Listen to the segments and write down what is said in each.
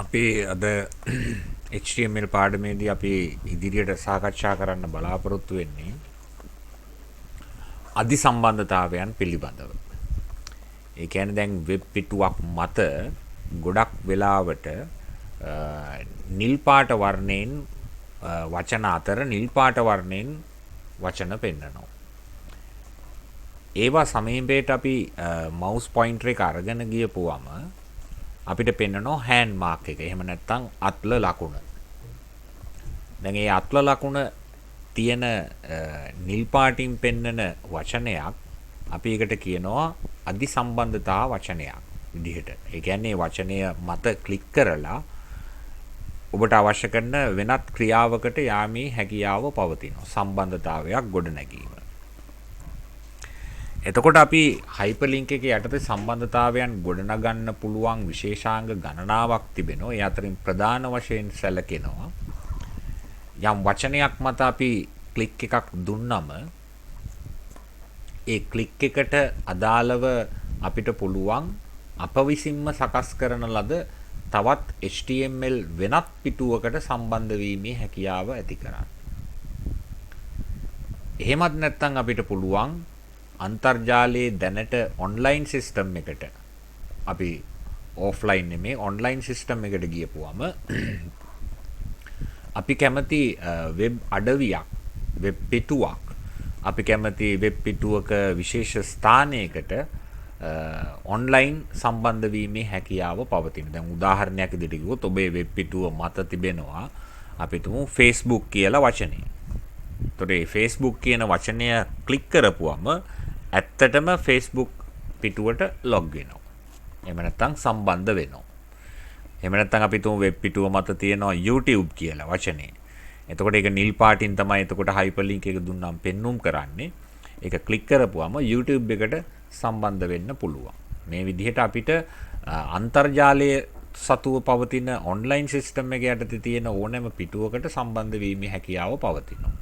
අපි අද HTML පාඩමේදී අපි ඉදිරියට සාකච්ඡා කරන්න බලාපොරොත්තු වෙන්නේ අධි සම්බන්ධතාවයන් පිළිබඳව. ඒ කියන්නේ දැන් වෙබ් පිටුවක් මත ගොඩක් වෙලාවට නිල් පාට වර්ණයෙන් වචන අතර නිල් පාට වර්ණයෙන් වචන පෙන්නනවා. ඒවා සමීපයට අපි මවුස් පොයින්ටර් එක අරගෙන ගියපුවම අපිට පෙන්නනවා හෑන්ඩ් මාක් එක. එහෙම නැත්නම් අත්ල ලකුණ. දැන් මේ අත්ල ලකුණ තියෙන නිල් පාටින් පෙන්නන වචනයක් අපි ඒකට කියනවා අධි සම්බන්ධතා වචනයක් විදිහට. ඒ කියන්නේ වචනය මත ක්ලික් කරලා ඔබට අවශ්‍ය කරන වෙනත් ක්‍රියාවකට යාමේ හැකියාව පවතිනවා. සම්බන්ධතාවයක් ගොඩනැගීම. එතකොට අපි හයිපර්ලින්ක් එකේ යටතේ සම්බන්ධතාවයන් ගොඩනගන්න පුළුවන් විශේෂාංග ගණනාවක් තිබෙනවා. ඒ අතරින් ප්‍රධාන වශයෙන් සැලකෙනවා යම් වචනයක් මත අපි ක්ලික් එකක් දුන්නම ඒ ක්ලික් එකට අදාළව අපිට පුළුවන් අප විසින්ම සකස් කරන ලද තවත් HTML වෙනත් පිටුවකට සම්බන්ධ වීමේ හැකියාව ඇති කරන්න. එහෙමත් නැත්නම් අපිට පුළුවන් අන්තර්ජාලයේ දැනට ඔන්ලයින් සිස්ටම් එකට අපි ඔෆ්ලයින් නෙමේ ඔන්ලයින් සිස්ටම් එකට ගියපුවම අපි කැමති වෙබ් අඩවියක් වෙබ් පිටුවක් අපි කැමති වෙබ් පිටුවක විශේෂ ස්ථානයකට ඔන්ලයින් සම්බන්ධ වීමේ හැකියාව පවතින. දැන් උදාහරණයක් විදිහට කිව්වොත් ඔබේ වෙබ් පිටුව මත තිබෙනවා අපි තුමු Facebook කියලා වචනේ. එතකොට මේ Facebook කියන වචනය ක්ලික් කරපුවම ඇත්තටම Facebook පිටුවට ලොග් වෙනවා. එහෙම නැත්නම් සම්බන්ධ වෙනවා. එහෙම නැත්නම් අපි තුමු වෙබ් පිටුව මත තියෙනවා YouTube කියලා වචනේ. එතකොට ඒක නිල් පාටින් තමයි එතකොට හයිපර්ලින්ක් එක දුන්නාම පෙන්눔 කරන්නේ. ඒක ක්ලික් කරපුවම YouTube එකට සම්බන්ධ වෙන්න පුළුවන්. මේ විදිහට අපිට අන්තර්ජාලයේ සතුව පවතින ඔන්ලයින් සිස්ටම් එක යටතේ තියෙන ඕනෑම පිටුවකට සම්බන්ධ වීමේ හැකියාව පවතිනවා.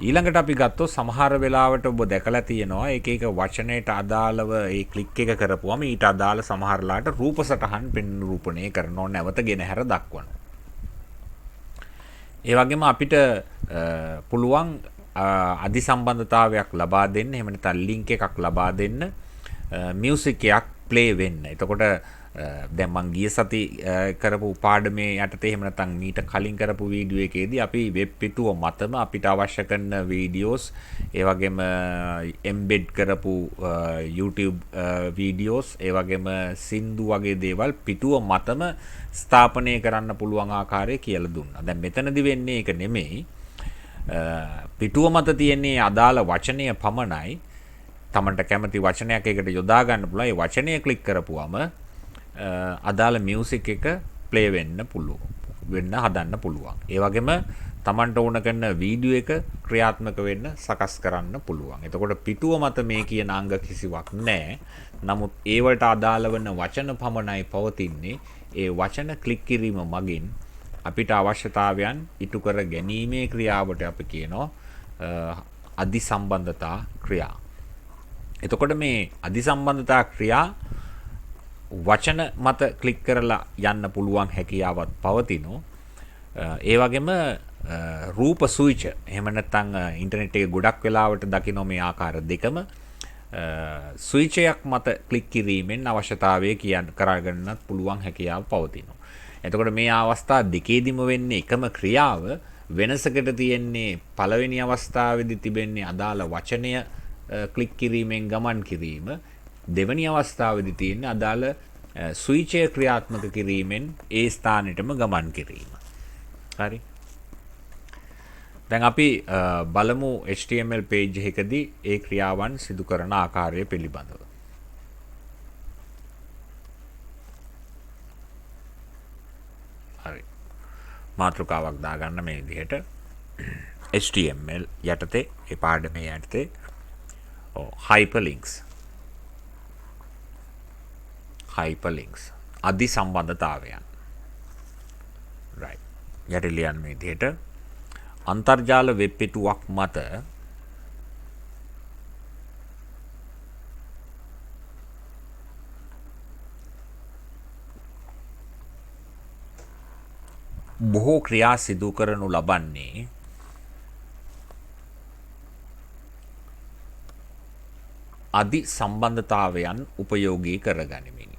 ඊළඟට අපි ගත්තොත් සමහර වෙලාවට ඔබ දැකලා තියෙනවා එක එක වචනයට අදාළව ඒ ක්ලික් එක කරපුවම ඊට අදාළ සමහරලාට රූප සටහන් නිරූපණය කරනවා නැවත ගෙනහැර දක්වනවා. ඒ වගේම අපිට පුළුවන් අධි සම්බන්ධතාවයක් ලබා දෙන්න එහෙම නැත්නම් ලින්ක් එකක් ලබා දෙන්න මියුසික් එකක් ප්ලේ වෙන්න. එතකොට දැන් මං ගිය සති කරපු පාඩමේ යටතේ එහෙම නැත්නම් මීට කලින් කරපු වීඩියෝ එකේදී අපි වෙබ් පිටුව මතම අපිට අවශ්‍ය කරන වීඩියෝස් ඒ වගේම එම්බෙඩ් කරපු YouTube වීඩියෝස් ඒ වගේම සින්දු වගේ දේවල් පිටුව මතම ස්ථාපනය කරන්න පුළුවන් ආකාරය කියලා දුන්නා. දැන් මෙතනදි වෙන්නේ ඒක නෙමෙයි. පිටුව මත තියෙන්නේ අදාළ වචනය පමණයි. තමන්ට කැමති වචනයක් එකට යොදා ගන්න පුළුවන්. ඒ වචනය ක්ලික් කරපුවම අදාළ මියුසික් එක ප්ලේ වෙන්න පුළුවන්. වෙන්න හදන්න පුළුවන්. ඒ වගේම තමන්ට ඕන කරන වීඩියෝ එක ක්‍රියාත්මක වෙන්න සකස් කරන්න පුළුවන්. එතකොට පිටුව මත මේ කියන අංග කිසිවක් නැහැ. නමුත් ඒවට අදාළ වෙන වචන පමණයි පවතින්නේ. ඒ වචන ක්ලික් කිරීම මගින් අපිට අවශ්‍යතාවයන් ඉටු කර ගැනීමේ ක්‍රියාවට අපි කියනවා අධි සම්බන්ධතා ක්‍රියා. එතකොට මේ අධි සම්බන්ධතා ක්‍රියා වචන මත ක්ලික් කරලා යන්න පුළුවන් හැකියාවක් පවතිනවා. ඒ වගේම රූප සුවිච එහෙම නැත්නම් ඉන්ටර්නෙට් එකේ ගොඩක් වෙලාවට දකින්න මේ ආකාර දෙකම ස්විචයක් මත ක්ලික් කිරීමෙන් අවශ්‍යතාවය කරගන්නත් පුළුවන් හැකියාව පවතිනවා. එතකොට මේ අවස්ථා දෙකේදීම වෙන්නේ එකම ක්‍රියාව වෙනසකට තියෙන්නේ පළවෙනි අවස්ථාවේදී තිබෙන්නේ අදාළ වචනය ක්ලික් කිරීමෙන් ගමන් කිරීම දෙවැනි අවස්ථාවේදී තියෙන්නේ අදාළ ස්විචය ක්‍රියාත්මක කිරීමෙන් ඒ ස්ථානෙටම ගමන් කිරීම. හරි. දැන් අපි බලමු HTML page එකකදී ඒ ක්‍රියාවන් සිදු කරන ආකාරය පිළිබඳව. හරි. මාතෘකාවක් දාගන්න මේ විදිහට HTML යටතේ ඒ පාඩමේ යටතේ hyperlinks අධි සම්බන්ධතාවයන් right යට ලියන්න මේ විදිහට අන්තර්ජාල වෙබ් පිටුවක් මත බොහෝ ක්‍රියා සිදු කරනු ලබන්නේ අධි සම්බන්ධතාවයන් උපයෝගී කරගනිමිනි.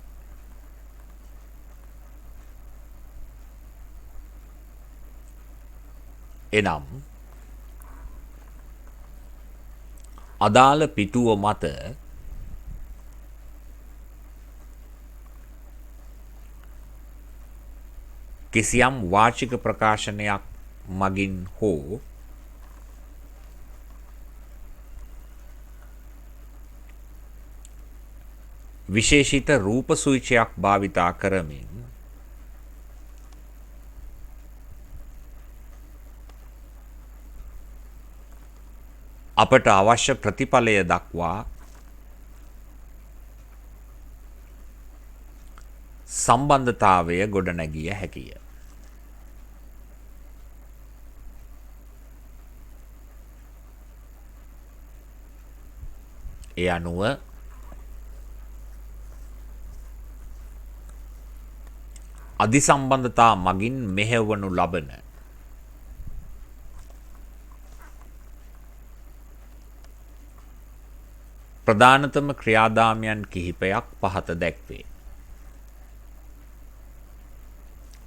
එනම් අදාළ පිටුව මත කිසියම් වාචික ප්‍රකාශනයක් මගින් හෝ විශේෂිත රූප සූචකයක් භාවිතා කරමින් අපට අවශ්‍ය ප්‍රතිඵලය දක්වා සම්බන්ධතාවය ගොඩනැගිය හැකිය. ඒ අනුව අධිසම්බන්ධතා මගින් මෙහෙවනු ලබන ප්‍රධානතම ක්‍රියාදාමයන් කිහිපයක් පහත දැක්වේ.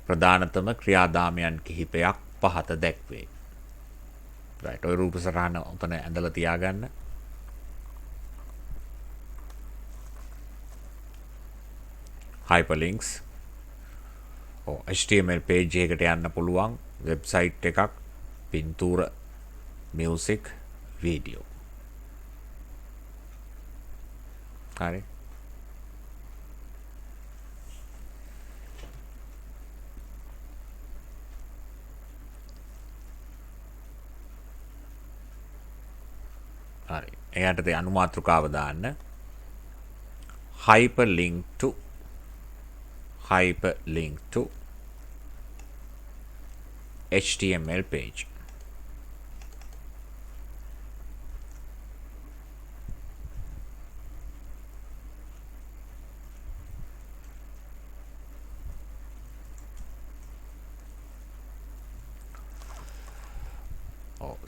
ප්‍රධානතම ක්‍රියාදාමයන් කිහිපයක් පහත දැක්වේ. රයිට් ඔය රූප සටහන උතන ඇඳලා තියාගන්න. hyperlinks HTML page එකකට යන්න පුළුවන් වෙබ්සයිට් එකක් පින්තූර මියුසික් වීඩියෝ. හරි. හරි. එයාට අනුමාත්‍රිකාව දාන්න hyperlink to HTML page.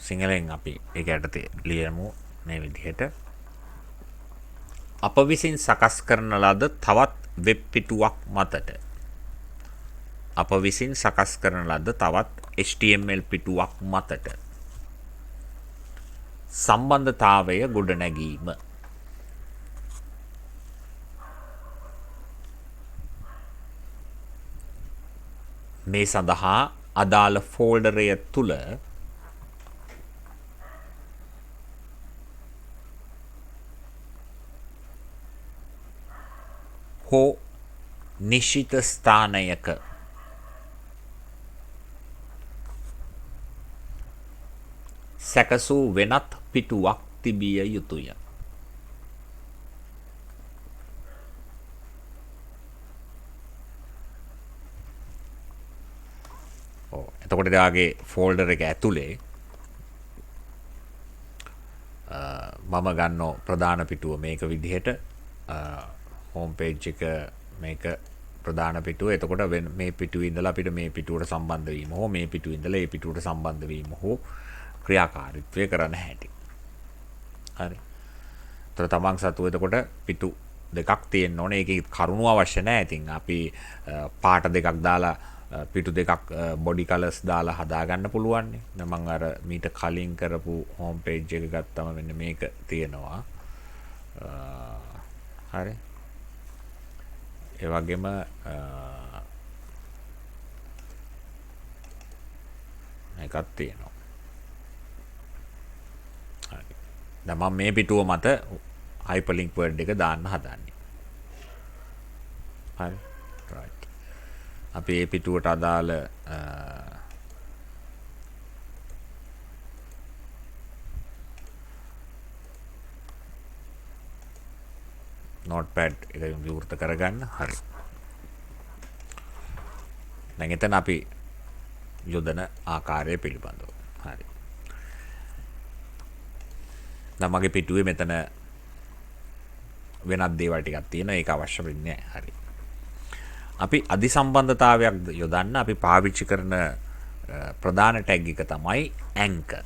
සිංහලෙන් අපි ඒක යටතේ ලියමු මේ විදිහට. අප විසින් සකස් කරන ලද තවත් වෙබ් පිටුවක් මතට අප විසින් සකස් කරන ලද තවත් HTML පිටුවක් මතට සම්බන්ධතාවය ගොඩනැගීම. මේ සඳහා අදාළ ෆෝල්ඩරය තුල හෝ නිශ්චිත ස්ථානයක සැකසූ වෙනත් පිටුවක් තිබිය යුතුය. එතකොට එයාගේ ෆෝල්ඩර් එක ඇතුලේ මම ගන්නෝ ප්‍රධාන පිටුව මේක විදිහට හෝම් පේජ් එක මේක ප්‍රධාන පිටුව. එතකොට මේ පිටුවේ ඉඳලා අපිට මේ පිටුවට සම්බන්ධ වීම හෝ මේ පිටුවේ ඉඳලා ඒ පිටුවට සම්බන්ධ වීම හෝ ක්‍රියාකාරීත්වය කරන්න හැටි. හරි. ඒතර තමන් සතු එතකොට පිටු දෙකක් තියෙන්න ඕනේ. ඒකේ කරුණු අවශ්‍ය නැහැ. ඉතින් අපි පාට දෙකක් දාලා පිටු දෙකක් බොඩි කලර්ස් දාලා හදා ගන්න පුළුවන් නේ. දැන් මම අර මීට කලින් කරපු හෝම් පේජ් එක ගත්තම මෙන්න මේක තියෙනවා. හරි. ඒ වගේම එකක් තියෙනවා. හරි. දැන් මම මේ පිටුව මත hyperlink word එක දාන්න හදන්නේ. හරි. right. අපි මේ පිටුවට අදාළ notepad එක විවෘත කරගන්න. හරි. දැන් එතන අපි යොදන ආකාරය පිළිබඳව. හරි. දැන් මගේ පිටුවේ මෙතන වෙනත් දේවල් ටිකක් තියෙනවා. ඒක අවශ්‍ය වෙන්නේ නැහැ. හරි. අපි අධිසම්බන්ධතාවයක් යොදන්න අපි පාවිච්චි කරන ප්‍රධාන ටැග් එක තමයි anchor.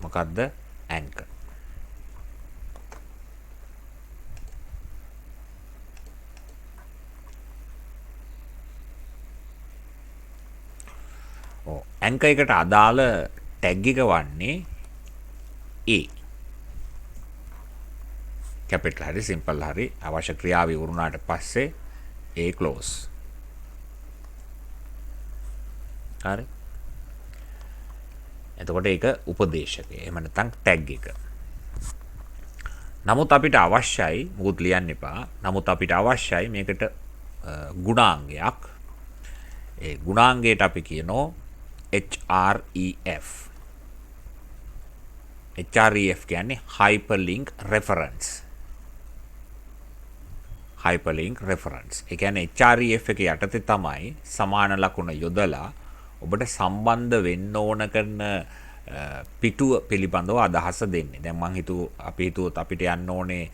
මොකද්ද anchor? anchor එකට අදාළ ටැග් එක වන්නේ A. කැපිටල් හරි සිම්පල් හරි අවශ්‍ය ක්‍රියාව ඉවරුනාට පස්සේ A close. හරි. එතකොට ඒක උපදේශකය. එහෙම නැත්නම් ටැග් එක. නමුත් අපිට අවශ්‍යයි මොකුත් ලියන්න එපා. නමුත් අපිට අවශ්‍යයි මේකට ගුණාංගයක්. ඒ ගුණාංගයට අපි කියනවා href. href කියන්නේ hyperlink reference. hyperlink reference. ඒ කියන්නේ href එක යටතේ තමයි සමාන ලකුණ යොදලා ඔබට සම්බන්ධ වෙන්න ඕන කරන පිටුව පිළිබඳව අදහස දෙන්නේ. දැන් මං අපි හිතුවොත් අපිට යන්න ඕනේ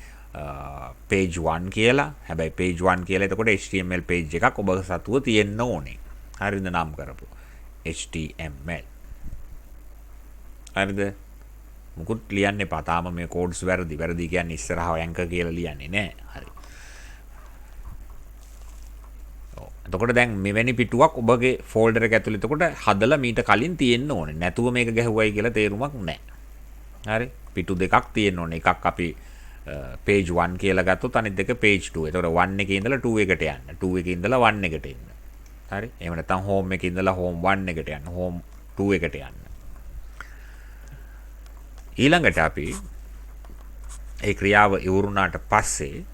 page 1 කියලා. හැබැයි page 1 කියලා එතකොට HTML page එකක් ඔබ සතුව තියෙන්න ඕනේ. හරිද නම් කරපු HTML. හරිද? මුකුත් ලියන්න එපා. තාම මේ කෝඩ්ස් වැරදි. වැරදි කියන්නේ ඉස්සරහව anchor කියලා ලියන්නේ නැහැ. හරි. එතකොට දැන් මෙවැනි පිටුවක් ඔබගේ ෆෝල්ඩර් එක ඇතුළේ එතකොට හදලා මීට කලින් තියෙන්න ඕනේ. නැතුව මේක ගැහුවයි කියලා තේරුමක් නැහැ. හරි. පිටු දෙකක් තියෙන්න ඕනේ. එකක් අපි page 1 කියලා ගත්තොත් අනිත් එක page 2. එතකොට 1 එකේ ඉඳලා 2 එකට යන්න. 2 එකේ ඉඳලා 1 එකට එන්න. හරි. එහෙම නැත්නම් home එකේ ඉඳලා home 1 එකට යන්න. home 2 එකට යන්න. ඊළඟට අපි ඒ ක්‍රියාව ඉවරුනාට පස්සේ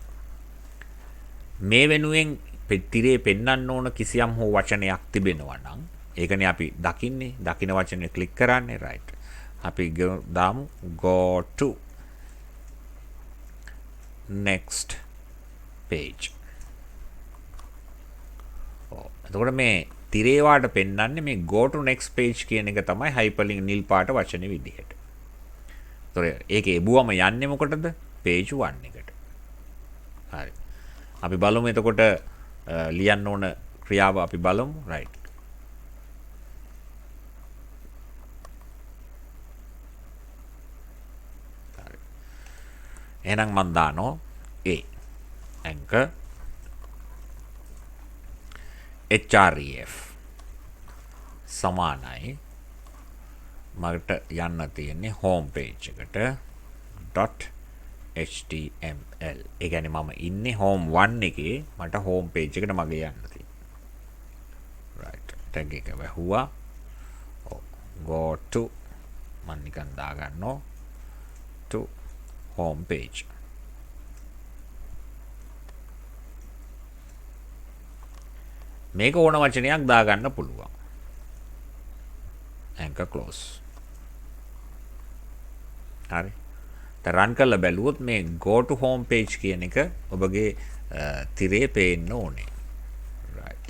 මේ වෙනුවෙන් තිරේ පෙන්වන්න ඕන කිසියම් හෝ වචනයක් තිබෙනවා නම් ඒකනේ අපි දකින්නේ. දකින්න වචනේ ක්ලික් කරන්නේ. right. අපි දාමු go to next page. එතකොට මේ තිරේ වාට පෙන්වන්නේ මේ go to next page කියන එක තමයි hyperlink නිල් පාට වචනේ විදිහට. ඒතකොට ඒකේ එබුවම යන්නේ මොකටද? page 1 එකට. හරි. අපි බලමු එතකොට ලියන්න ඕන ක්‍රියාව අපි බලමු. right. හරි. එහෙනම් මම දානවා A anchor href සමානයි මට යන්න තියෙන්නේ home page එකට .html. ඒ කියන්නේ මම ඉන්නේ home 1 එකේ. මට home page එකට මගේ යන්න තියෙන්නේ. right. tag එක වැහුවා. go to මම නිකන් දාගන්නවා to home page. මේක ඕන වචනයක් දාගන්න පුළුවන්. anchor close. හරි. දැන් run කරලා බැලුවොත් මේ go to home page කියන එක ඔබගේ තිරේ පේන්න ඕනේ. right.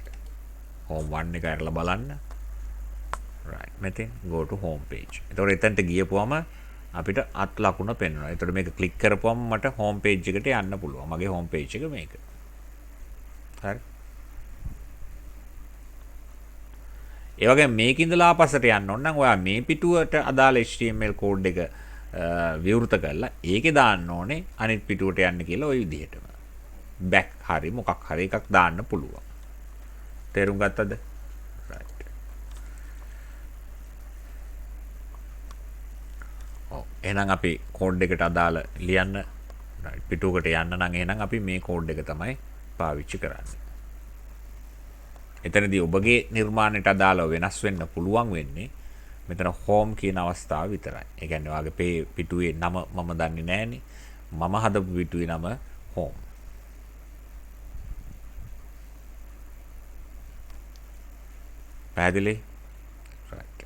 home 1 එක අරලා බලන්න. right. මෙතෙන් go to home page. එතකොට එතනට ගියපුවම අපිට අත් ලකුණ පෙන්වනවා. එතකොට මේක ක්ලික් කරපුවම මට home page එකට යන්න පුළුවන්. මගේ home page එක මේක. හරි. ඒ වගේ මේක ඉඳලා ආපස්සට යන්න ඕන නම් ඔයා මේ පිටුවට අදාළ HTML කෝඩ් එක විවෘත කරලා ඒකේ දාන්න ඕනේ අනිත් පිටුවට යන්න කියලා ওই විදිහටම. back හරි මොකක් හරි එකක් දාන්න පුළුවන්. තේරුම් ගත්තද? right. එහෙනම් අපි කෝඩ් එකට අදාළ ලියන්න right පිටුවකට යන්න නම් එහෙනම් අපි මේ කෝඩ් එක තමයි පාවිච්චි කරන්නේ. එතනදී ඔබගේ නිර්මාණයට අදාළව වෙනස් වෙන්න පුළුවන් වෙන්නේ මෙතන home කියන අවස්ථාව විතරයි. ඒ කියන්නේ ඔයාගේ පිටුවේ නම මම දන්නේ නැහනේ. මම හදපු පිටුවේ නම home. පැහැදිලි? right.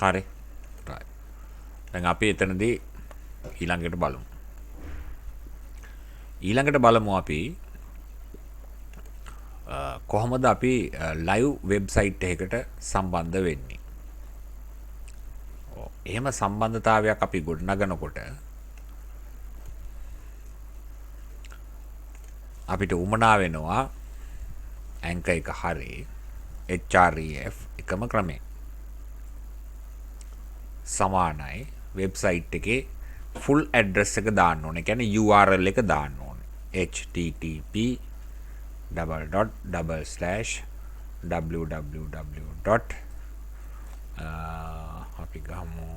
හරි. right. දැන් අපි එතනදී ඊළඟට බලමු අපි කොහොමද අපි ලයිව් වෙබ්සයිට් එකකට සම්බන්ධ වෙන්නේ. එහෙම සම්බන්ධතාවයක් අපි ගොඩනගනකොට අපිට උමනා වෙනවා ඇංක එක හරි href එකම ක්‍රමය සමානයි වෙබ්සයිට් එකේ ෆුල් ඇඩ්‍රස් එක දාන්න ඕනේ. කියන්නේ URL එක දාන්න ඕනේ. http www. අපි ගමු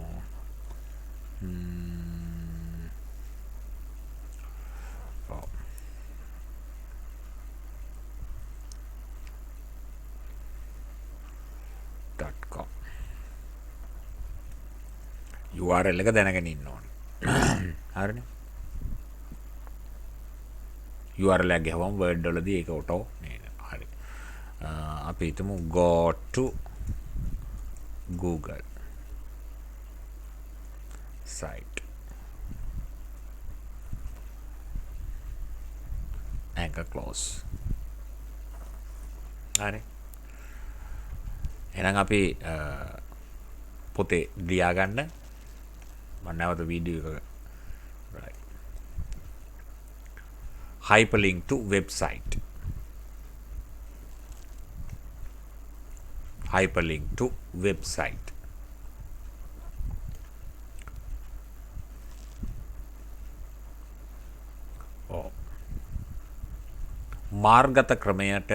.com URL එක දැනගෙන ඉන්න ඕනේ. හරිනේ. URL එක ගහවම Word වලදී ඒක ඔටෝ නේද? හරි. අපි හිතමු go to Google site. Anchor close. හරි. එහෙනම් අපි පොතේ ලියා ගන්න මම නැවත වීඩියෝ එක right hyperlink to website hyperlink to website මාර්ගත ක්‍රමයට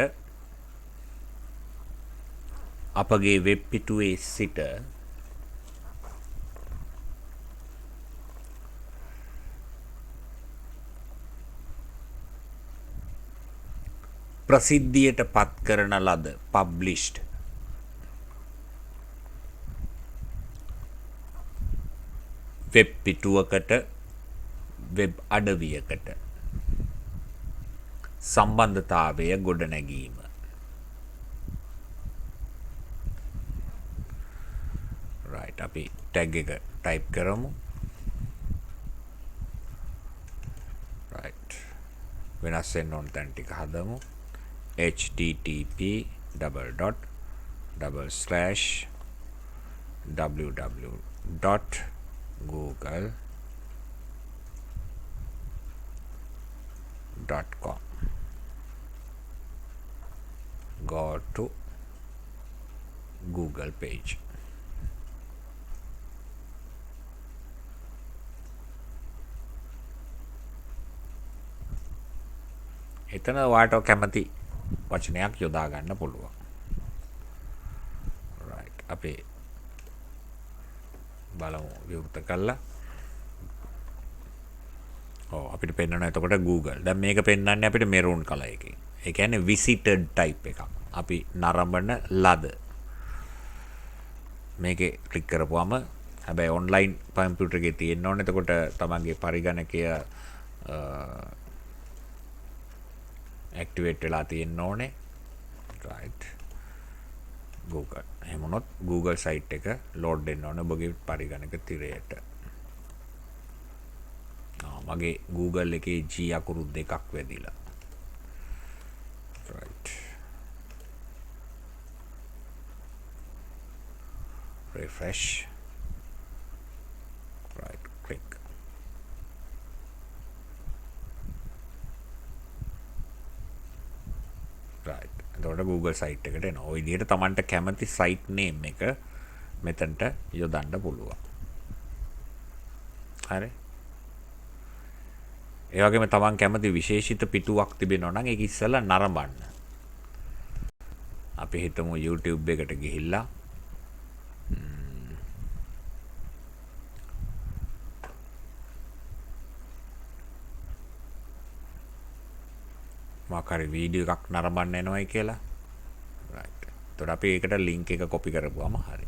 අපගේ වෙබ් පිටුවේ සිට ප්‍රසිද්ධියට පත් කරන ලද published වෙබ් පිටුවකට වෙබ් අඩවියකට සම්බන්ධතාවය ගොඩනැගීම. right අපි tag එක type කරමු. right වෙනස් වෙන්න ඕන තැන් ටික හදමු. http://www.google.com go to Google page. එතන ඔයාට කැමති වචනයක් යොදා ගන්න පුළුවන්. right අපි බලමු විවෘත කළා. අපිට පෙන්වනවා එතකොට Google. දැන් මේක පෙන්වන්නේ අපිට maroon color එකකින්. ඒ කියන්නේ visited type එකක්. අපි නරඹන ලද. මේකේ ක්ලික් කරපුවම හැබැයි ඔන්ලයින් කම්පියුටර් එකේ තියෙන්න ඕනේ. එතකොට තමන්ගේ පරිගණකය ඇක්ටිවේට් වෙලා තියෙන්න ඕනේ. right Google. එහෙම වුණොත් Google site එක load වෙන්න ඕනේ ඔබගේ පරිගණක තිරයට. මගේ Google එකේ G අකුරු දෙකක් වැදිලා. right refresh. right click. right එතකොට Google site එකට එනවා. ওই විදිහට Tamanට කැමති site name එක මෙතනට යොදන්න පුළුවන්. හරි. ඒ වගේම Taman කැමති විශේෂිත පිටුවක් තිබෙනවා නම් ඒක ඉස්සෙල්ලා නරඹන්න. අපි හිතමු YouTube එකට ගිහිල්ලා මාකාරී වීඩියෝ එකක් නරඹන්න එනවයි කියලා. right. එතකොට අපි ඒකට link එක copy කරපුවාම හරි.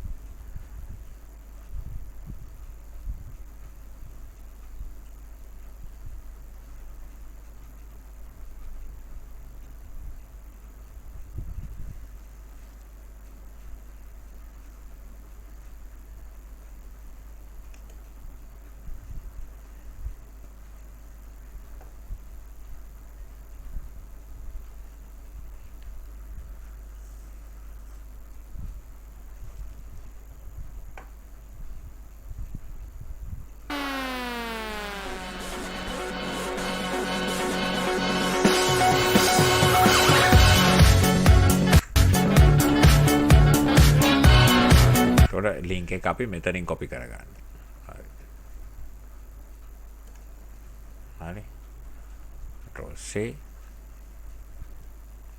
link එක අපි මෙතනින් copy කරගන්න. හරි. හරි. Control C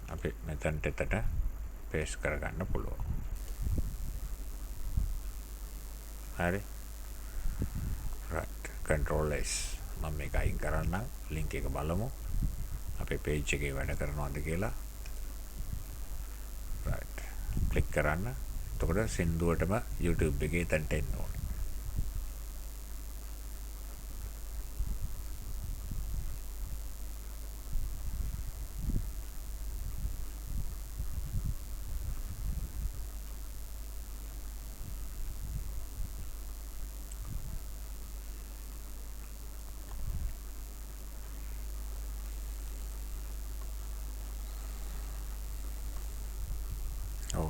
අපි මෙතනට එතට paste කරගන්න පුළුවන්. හරි. right. Control S මම මේක අයින් කරන්න link එක බලමු. අපේ page එකේ වැඩ කරනවද කියලා. right. click කරන්න. එතකොට සින්දුවටම YouTube එකේ එතනට එන්න ඕනේ.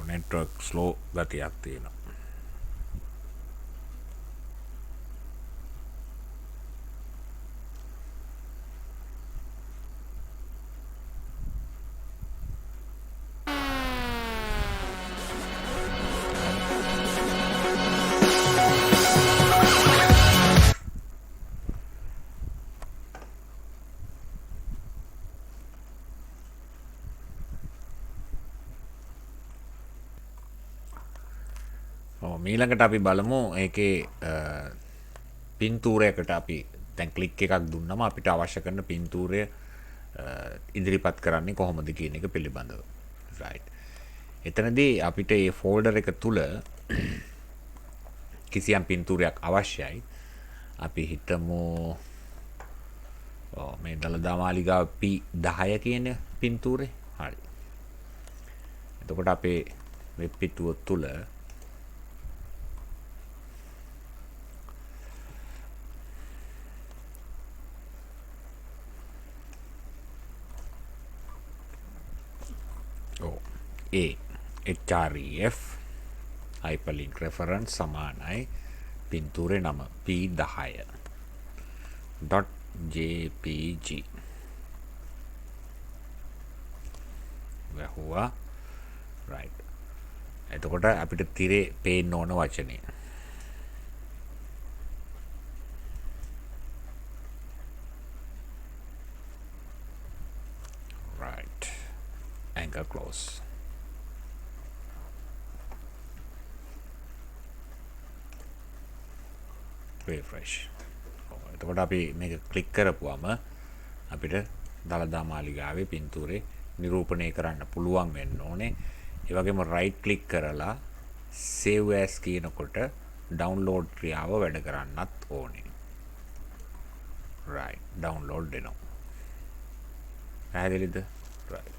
network slow ගතියක් තියෙනවා. ඊළඟට අපි බලමු ඒකේ පින්තූරයකට අපි දැන් ක්ලික් එකක් දුන්නම අපිට අවශ්‍ය කරන පින්තූරය ඉදිරිපත් කරන්නේ කොහොමද කියන එක පිළිබඳව. right. එතනදී අපිට මේ ෆෝල්ඩර් එක තුල කිසියම් පින්තූරයක් අවශ්‍යයි. අපි හිතමු මේ දළදා මාලිගාව P10 කියන පින්තූරේ. හරි. එතකොට අපේ වෙබ් පිටුව තුල href hyperlink reference සමානයි පින්තූරේ නම p10.jpg වැහුවා. right. එතකොට අපිට තිරේ පේන්න ඕන වචනේ. right. anchor close. refresh. එතකොට අපි මේක ක්ලික් කරපුවම අපිට දළදා මාලිගාවේ පින්තූරේ නිරූපණය කරන්න පුළුවන් වෙන්න ඕනේ. ඒ වගේම right click කරලා save as කියනකොට download ක්‍රියාව වැඩ කරන්නත් ඕනේ. right. download වෙනවා. පැහැදිලිද? right.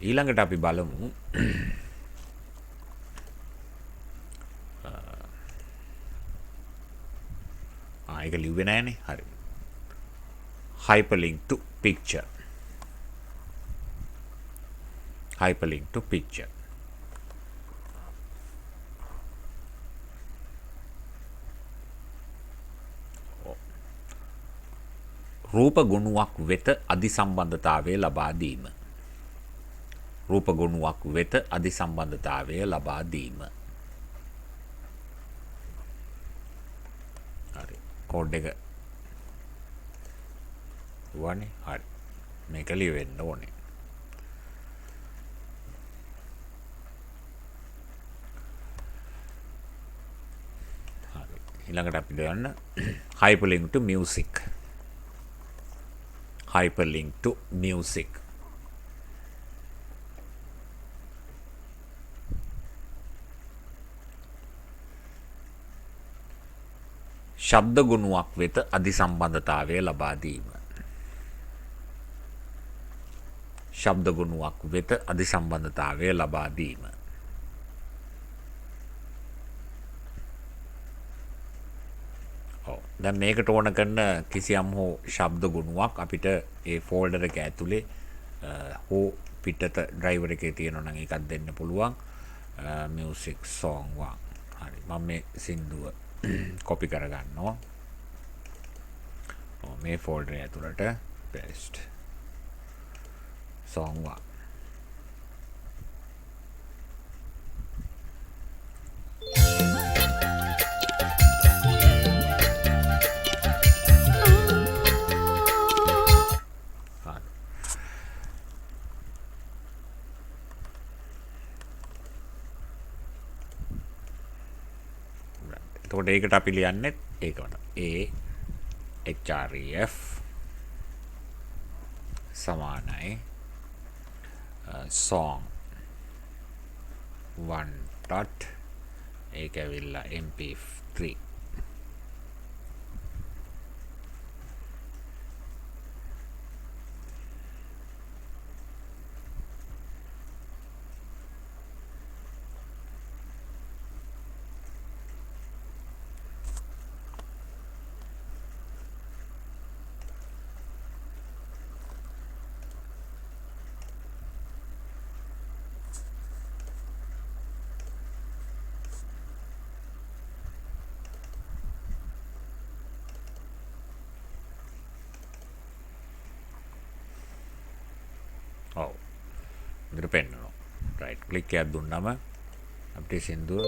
ඊළඟට අපි බලමු ඒක ලිව්වේ නෑනේ. හරි. hyperlink to picture. hyperlink to picture. රූප ගුණයක් වෙත අධිසම්බන්ධතාවය ලබා දීම. රූප ගුණයක් වෙත අධිසම්බන්ධතාවය ලබා දීම. හරි. කෝඩ් එක වනේ. හරි. මේක ලියවෙන්න ඕනේ. හරි. ඊළඟට අපි දාන්න hyperlink to music. hyperlink to music. ශබ්ද ගුණයක් වෙත අධිසම්බන්ධතාවය ලබා දීම. ශබ්ද ගුණයක් වෙත අධිසම්බන්ධතාවය ලබා දීම. දැන් මේකට ඕන කරන කිසියම් හෝ ශබ්ද ගුණයක් අපිට ඒ ෆෝල්ඩර් එක ඇතුලේ හෝ පිටත ඩ්‍රයිවර් එකේ තියෙනවා නම් ඒකත් දෙන්න පුළුවන්. music song 1. හරි. මම මේ සින්දුව copy කරගන්නවා. මේ ෆෝල්ඩර් ඇතුළට paste. song 1. එතකොට ඒකට අපි ලියන්නේ ඒකට A href සමානයි song 1 dot ඒක ඇවිල්ලා mp3 ඔව් මෙතන පෙන්නනවා රයිට් ක්ලික් එකක් දුන්නාම අපිට සින්දුව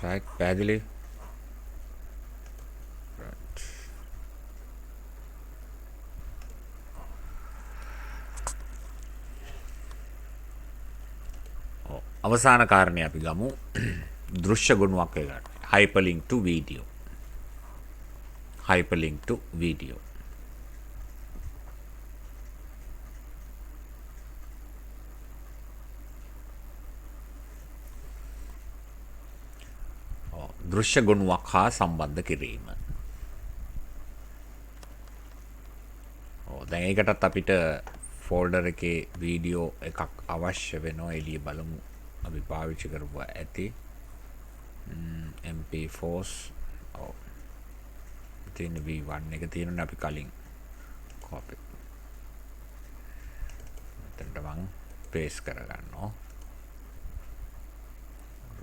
රයිට් පැහැදිලි අවසාන කාරණය අපි ගමු දෘශ්‍ය ගුණයක් ගන්න. hyperlink to video. hyperlink to video. දෘශ්‍ය ගුණයක් හා සම්බන්ධ කිරීම. දැන් ඒකටත් අපිට ෆෝල්ඩර් එකේ වීඩියෝ එකක් අවශ්‍ය වෙනවා. එළිය බලමු. අපි පාවිච්චි කරපුවා ඇති mp4s තියෙන v1 එක තියෙනවා අපි කලින් copy මෙතනට මම paste කරගන්නවා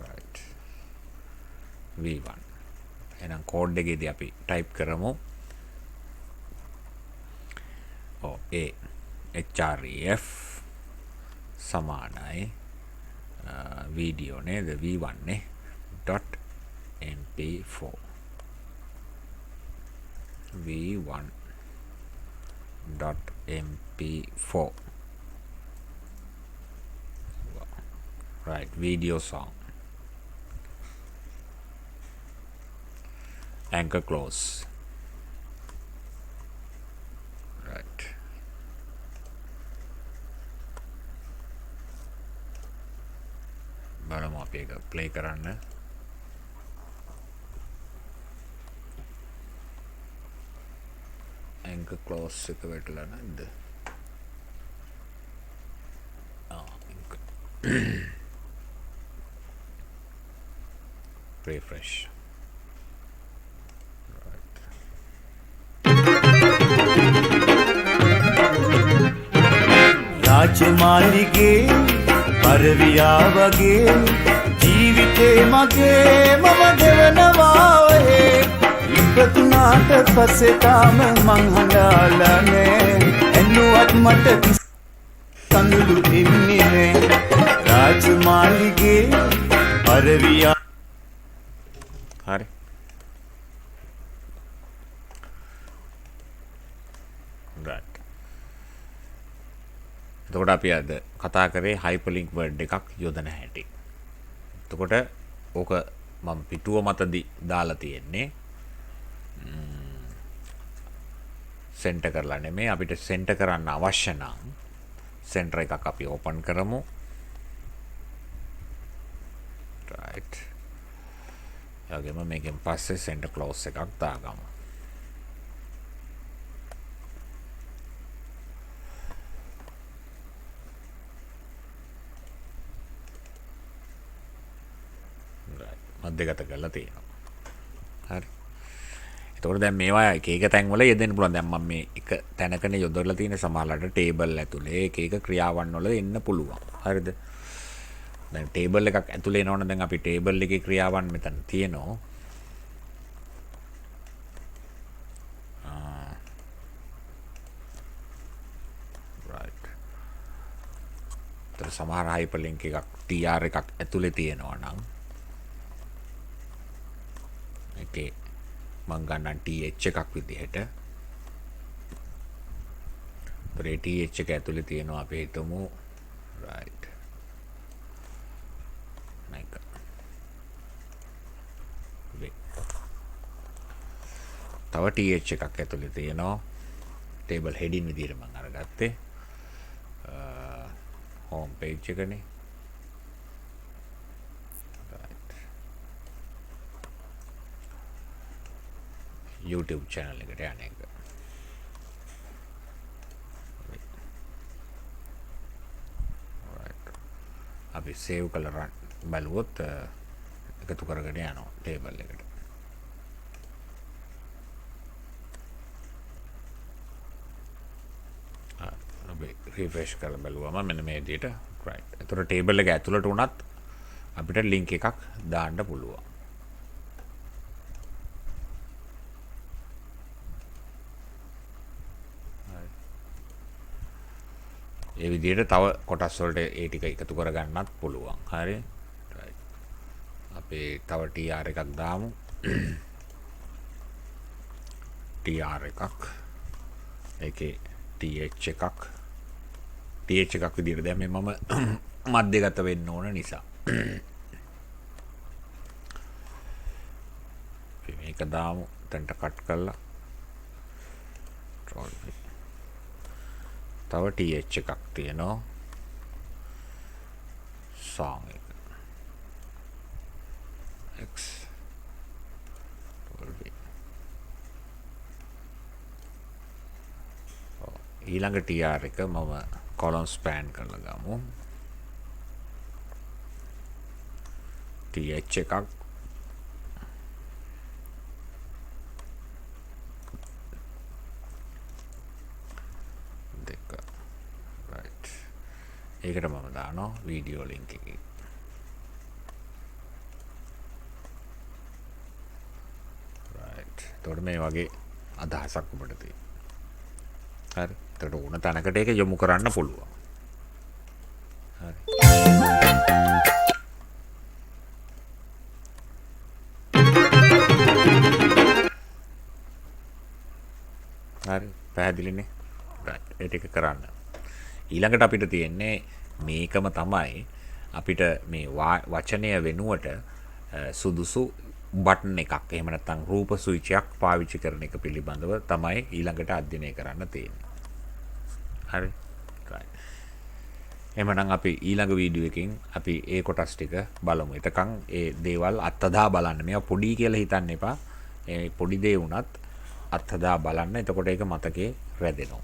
right v1 එහෙනම් කෝඩ් එකේදී අපි type කරමු href සමානයි video නේද v1 නේ dot mp4 v1 dot mp4 right video song anchor close right බලමු අපි ඒක ප්ලේ කරන්න anchor close එක වැටලා නැද්ද refresh රාජමාලිගේ පරවියා වගේ ජීවිතේ මගේ මම දෙවනවා ඔහේ ඉපදුනාට පස්සේ තාම මං හඬාලා නෑ එන්නුවත් මට කඳුළු ඉන්නේ නෑ රාජමාලිගේ පරවියා හරි right එතකොට අපි අද කතා කරේ hyperlink word එකක් යොදන හැටි. එතකොට ඕක මම පිටුව මතදී දාලා තියෙන්නේ. සෙන්ටර් කරලා නෙමෙයි අපිට සෙන්ටර් කරන්න අවශ්‍ය නම් සෙන්ටර් එකක් අපි ඕපන් කරමු. right. එයාගෙම මේකෙන් පස්සේ සෙන්ටර් ක්ලෝස් එකක් දාගමු. මධ්‍යගත කරලා තියෙනවා. හරි. එතකොට දැන් මේවා එක එක තැන්වල යෙදෙන්න පුළුවන්. දැන් මම මේ එක තැනකනේ යොදවලා තියෙන සමහරලාට ටේබල් ඇතුලේ එක එක ක්‍රියාවන් වල එන්න පුළුවන්. හරිද? දැන් ටේබල් එකක් ඇතුලේ එනවනේ දැන් අපි ටේබල් එකේ ක්‍රියාවන් මෙතන තියෙනවා. right. ඒතර සමහර හයිපර්ලින්ක් එකක් tr එකක් ඇතුලේ තියෙනවා නම් ඒකේ මම ගන්නම් th එකක් විදිහට. ඒතර ඒ th එක ඇතුලේ තියෙනවා අපි හිතමු right. මේක. තව th එකක් ඇතුලේ තියෙනවා. ටේබල් හෙඩින් විදිහට මම අරගත්තේ. home page එකනේ. YouTube channel එකට යන එක. අපි save කරලා බලුවොත් එකතු කරගෙන යනවා ටේබල් එකට. අපි refresh කරලා බලුවම මෙන්න මේ විදිහට right. ඒතර ටේබල් එක ඇතුළට උනත් අපිට link එකක් දාන්න පුළුවන්. ඒ විදිහට තව කොටස් වලට ඒ ටික එකතු කරගන්නත් පුළුවන්. හරි. right. අපි තව tr එකක් දාමු. tr එකක්. ඒකේ th එකක්. th එකක් විදිහට දැන් මේ මම මැදගත වෙන්න ඕන නිසා. අපි මේක දාමු. එතනට කට් කරලා. තව th එකක් තියෙනවා. song එක. x ඊළඟ tr එක මම column span කරලා ගමු. th එකක් දෙක right. ඒකට මම දානවා වීඩියෝ link එකේ. right. එතකොට මේ වගේ අදහසක් ඔබට තියෙනවා. හරි. එතකොට ඕන තැනකට ඒක යොමු කරන්න පුළුවන්. හරි. හරි. පැහැදිලිනේ. right. ඒ ටික කරන්න. ඊළඟට අපිට තියෙන්නේ මේකම තමයි අපිට මේ වචනය වෙනුවට සුදුසු බටන් එකක් එහෙම නැත්නම් රූප ස්විචයක් පාවිච්චි කරන එක පිළිබඳව තමයි ඊළඟට අධ්‍යයනය කරන්න තියෙන්නේ. හරි. right. එහෙනම් අපි ඊළඟ වීඩියෝ එකකින් අපි ඒ කොටස් ටික බලමු. එතකන් ඒ දේවල් අත්දා බලන්න. මේවා පොඩි කියලා හිතන්න එපා. ඒ පොඩි දේ වුණත් අත්දා බලන්න. එතකොට ඒක මතකේ රැඳෙනවා.